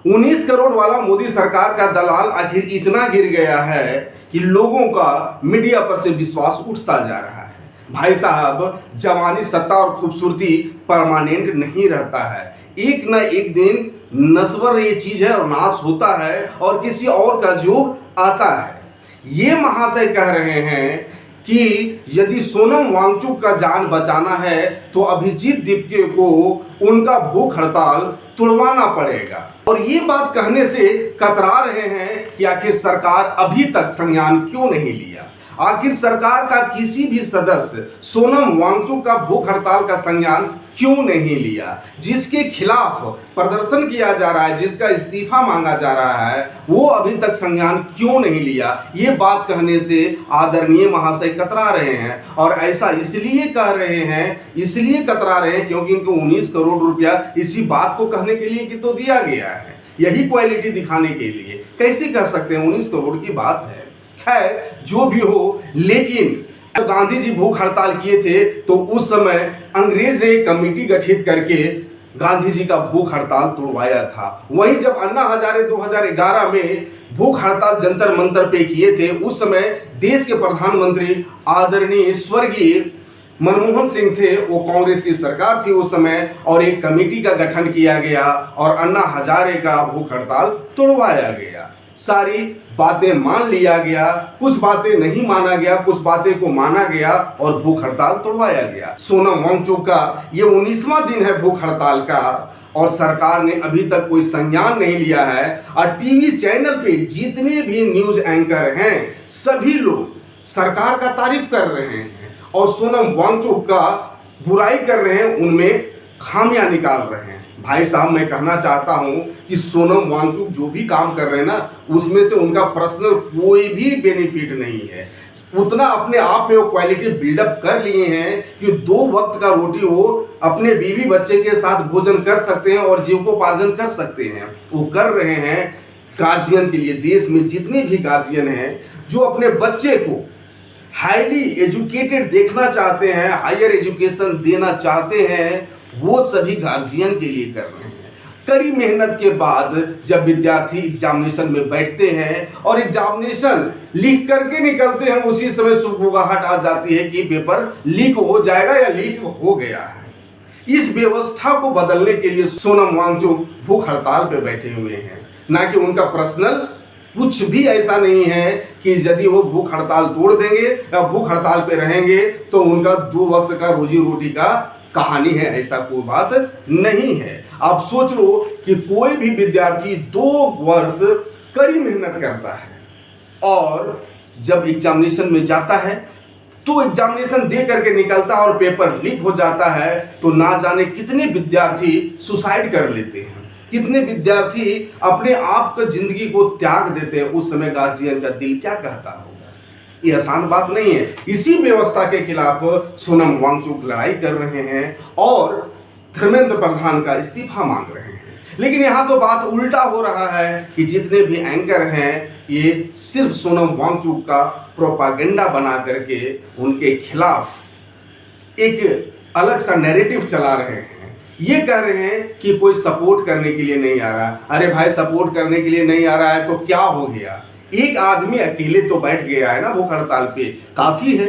19 करोड़ वाला मोदी सरकार का दलाल आखिर इतना गिर गया है कि लोगों का मीडिया पर से विश्वास उठता जा रहा है। भाई साहब, जवानी, सत्ता और खूबसूरती परमानेंट नहीं रहता है। एक न एक दिन नस्वर ये चीज है और नाश होता है और किसी और का युग आता है। ये महाशय कह रहे हैं कि यदि सोनम वांगचुक का जान बचाना है तो अभिजीत दीपके को उनका भूख हड़ताल तुड़वाना पड़ेगा। और ये बात कहने से कतरा रहे हैं कि आखिर सरकार अभी तक संज्ञान क्यों नहीं लिया। आखिर सरकार का किसी भी सदस्य सोनम वांगचुक का भूख हड़ताल का संज्ञान क्यों नहीं लिया। जिसके खिलाफ प्रदर्शन किया जा रहा है, जिसका इस्तीफा मांगा जा रहा है, वो अभी तक संज्ञान क्यों नहीं लिया। ये बात कहने से आदरणीय महाशय कतरा रहे हैं। और ऐसा इसलिए कह रहे हैं, इसलिए कतरा रहे हैं क्योंकि इनको 19 करोड़ रुपया इसी बात को कहने के लिए कि तो दिया गया है, यही क्वालिटी दिखाने के लिए। कैसे कह सकते हैं, 19 करोड़ की बात है। जो भी हो, लेकिन गांधी जी भूख हड़ताल किए थे तो उस समय अंग्रेज ने एक कमेटी गठित करके गांधी जी का भूख हड़ताल तोड़वाया था। वहीं जब अन्ना हजारे 2011 में भूख हड़ताल जंतर मंतर पे किए थे, उस समय देश के प्रधानमंत्री आदरणीय स्वर्गीय मनमोहन सिंह थे। वो कांग्रेस की सरकार थी उस समय, और एक कमेटी का गठन किया गया और अन्ना हजारे का भूख हड़ताल तोड़वाया गया। सारी बातें मान लिया गया, कुछ बातें नहीं माना गया, कुछ बातें को माना गया और भूख हड़ताल तोड़वाया गया। सोनम वांगचुक का ये 19वां दिन है भूख हड़ताल का और सरकार ने अभी तक कोई संज्ञान नहीं लिया है। और टीवी चैनल पे जितने भी न्यूज एंकर हैं, सभी लोग सरकार का तारीफ कर रहे हैं और सोनम वांगचुक का बुराई कर रहे हैं, उनमें खामियां निकाल रहे हैं। भाई साहब, मैं कहना चाहता हूं कि सोनम वांगचुक जो भी काम कर रहे हैं ना, उसमें से उनका पर्सनल कोई भी बेनिफिट नहीं है। उतना अपने आप में वो क्वालिटी बिल्डअप कर लिए हैं कि 2 वक्त का रोटी वो अपने बीवी बच्चे के साथ भोजन कर सकते हैं और जीविकोपार्जन कर सकते हैं। वो कर रहे हैं गार्जियन के लिए। देश में जितने भी गार्जियन हैं जो अपने बच्चे को हाईली एजुकेटेड देखना चाहते हैं, हायर एजुकेशन देना चाहते हैं, वो सभी गार्जियन के लिए कर रहे हैं। कड़ी मेहनत के बाद जब विद्यार्थी एग्जामिनेशन में बैठते हैं और एग्जामिनेशन लिख करके निकलते हैं, उसी समय सुगबुगाहट आ जाती है कि पेपर लीक हो जाएगा या लीक हो गया है। इस व्यवस्था को बदलने के लिए सोनम वांगचुक भूख हड़ताल पे बैठे हुए हैं, ना कि उनका पर्सनल कुछ भी ऐसा नहीं है कि यदि वो भूख हड़ताल तोड़ देंगे या भूख हड़ताल पे रहेंगे तो उनका 2 वक्त का रोजी रोटी का कहानी है। ऐसा कोई बात नहीं है। आप सोच लो कि कोई भी विद्यार्थी 2 वर्ष कड़ी मेहनत करता है और जब एग्जामिनेशन में जाता है तो एग्जामिनेशन दे करके निकलता है और पेपर लीक हो जाता है, तो ना जाने कितने विद्यार्थी सुसाइड कर लेते हैं, कितने विद्यार्थी अपने आप का जिंदगी को त्याग देते हैं। उस समय गार्जियन का दिल क्या कहता होगा। ये आसान बात नहीं है। इसी व्यवस्था के खिलाफ सोनम वांगचुक लड़ाई कर रहे हैं और धर्मेंद्र प्रधान का इस्तीफा मांग रहे हैं। लेकिन यहाँ तो बात उल्टा हो रहा है कि जितने भी एंकर हैं ये सिर्फ सोनम वांगचुक का प्रोपागेंडा बना करके उनके खिलाफ एक अलग सा नैरेटिव चला रहे हैं। ये कह रहे हैं कि कोई सपोर्ट करने के लिए नहीं आ रहा। अरे भाई, सपोर्ट करने के लिए नहीं आ रहा है तो क्या हो गया। एक आदमी अकेले तो बैठ गया है ना भूख हड़ताल पे, काफी है।